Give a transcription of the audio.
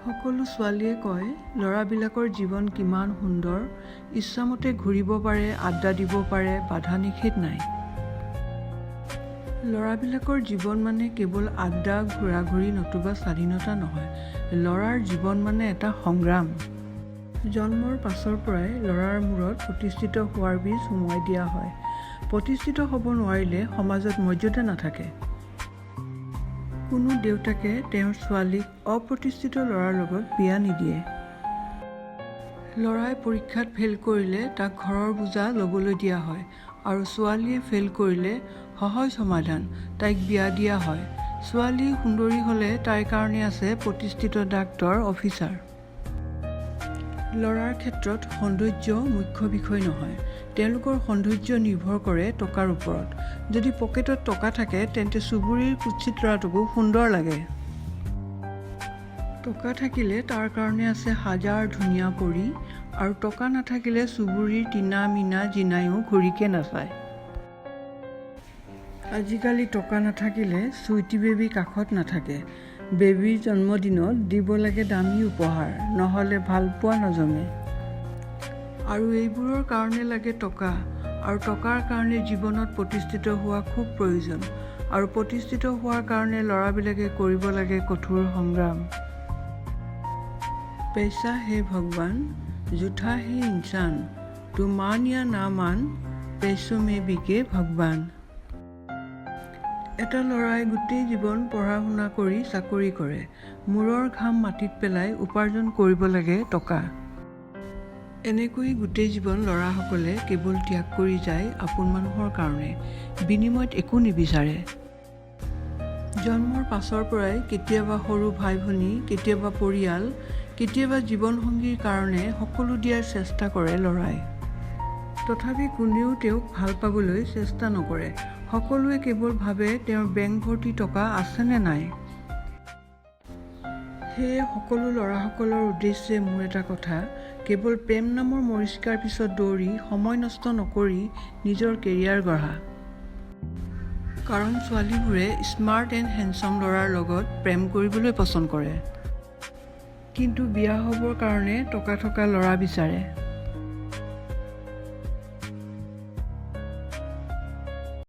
সকলো ছোৱালীয়ে কয় ল'ৰাবিলাকৰ জীৱন কিমান সুন্দৰ, ইচ্ছামতে ঘূৰিব পাৰে, আড্ডা দিব পাৰে, বাধা নিষেধ নাই। ল'ৰাবিলাকৰ জীৱন মানে কেৱল আড্ডা, ঘূৰা-ঘূৰি নতুবা স্বাধীনতা নহয়। ল'ৰাৰ জীৱন মানে এটা সংগ্ৰাম। জন্মৰ পাছৰ পৰাই ল'ৰাৰ মূৰত প্ৰতিষ্ঠিত হোৱাৰ বীজ সুমুৱাই দিয়া হয়। প্ৰতিষ্ঠিত হ'ব নোৱাৰিলে সমাজত মৰ্যাদা নাথাকে। কোনো দেউতাকে তেওঁৰ ছোৱালীক অপ্ৰতিষ্ঠিত ল'ৰাৰ লগত বিয়া নিদিয়ে। ল'ৰাই পৰীক্ষাত ফেইল কৰিলে তাক ঘৰৰ বোজা ল'বলৈ দিয়া হয় আৰু ছোৱালীয়ে ফেইল কৰিলে সহজ সমাধান, তাইক বিয়া দিয়া হয়। ছোৱালী সুন্দৰী হ'লে তাইৰ কাৰণে আছে প্ৰতিষ্ঠিত ডাক্তৰ, অফিচাৰ। ল'ৰাৰ ক্ষেত্ৰত সৌন্দৰ্য মুখ্য বিষয় নহয়। তেওঁলোকৰ সৌন্দৰ্য নিৰ্ভৰ কৰে টকাৰ ওপৰত। যদি পকেটত টকা থাকে তেন্তে চুবুৰীৰ কুৎসিত ল'ৰাটোকো সুন্দৰ লাগে। টকা থাকিলে তাৰ কাৰণে আছে হাজাৰ ধুনীয়া পৰী, আৰু টকা নাথাকিলে চুবুৰীৰ টিনা মিনা জিনায়ো ঘূৰিকে নাচায়। আজিকালি টকা নাথাকিলে চুইটি বেবী কাষত নাথাকে। বেবীৰ জন্মদিনত দিব লাগে দামী উপহাৰ, নহ'লে ভালপোৱা নজমে। আৰু এইবোৰৰ কাৰণে লাগে টকা, আৰু টকাৰ কাৰণে জীৱনত প্ৰতিষ্ঠিত হোৱা খুব প্ৰয়োজন। আৰু প্ৰতিষ্ঠিত হোৱাৰ কাৰণে ল'ৰাবিলাকে কৰিব লাগে কঠোৰ সংগ্ৰাম। पैसा है भगवान, झूठा है इंसान, तू मान या ना मान, पैसों में बिके भगवान। এটা ল'ৰাই গোটেই জীৱন পঢ়া শুনা কৰি চাকৰি কৰে, মূৰৰ ঘাম মাটিত পেলাই উপাৰ্জন কৰিব লাগে টকা। এনেকৈ গোটেই জীৱন ল'ৰাসকলে কেৱল ত্যাগ কৰি যায় আপোন মানুহৰ কাৰণে, বিনিময়ত একো নিবিচাৰে। জন্মৰ পাছৰ পৰাই কেতিয়াবা সৰু ভাই ভনী, কেতিয়াবা পৰিয়াল, কেতিয়াবা জীৱনসংগীৰ কাৰণে সকলো দিয়াৰ চেষ্টা কৰে ল'ৰাই। তথাপি কোনেও তেওঁক ভাল পাবলৈ চেষ্টা নকৰে। সকলোৱে কেৱল ভাবে তেওঁৰ বেংক ভৰ্তি টকা আছেনে নাই। সেয়ে সকলো ল'ৰাসকলৰ উদ্দেশ্যে মোৰ এটা কথা, কেৱল প্ৰেম নামৰ মৰিচিকাৰ পিছত দৌৰি সময় নষ্ট নকৰি নিজৰ কেৰিয়াৰ গঢ়া। কাৰণ ছোৱালীবোৰে স্মাৰ্ট এণ্ড হেণ্ডচাম ল'ৰাৰ লগত প্ৰেম কৰিবলৈ পচন্দ কৰে, কিন্তু বিয়া হ'বৰ কাৰণে টকা থকা ল'ৰা বিচাৰে।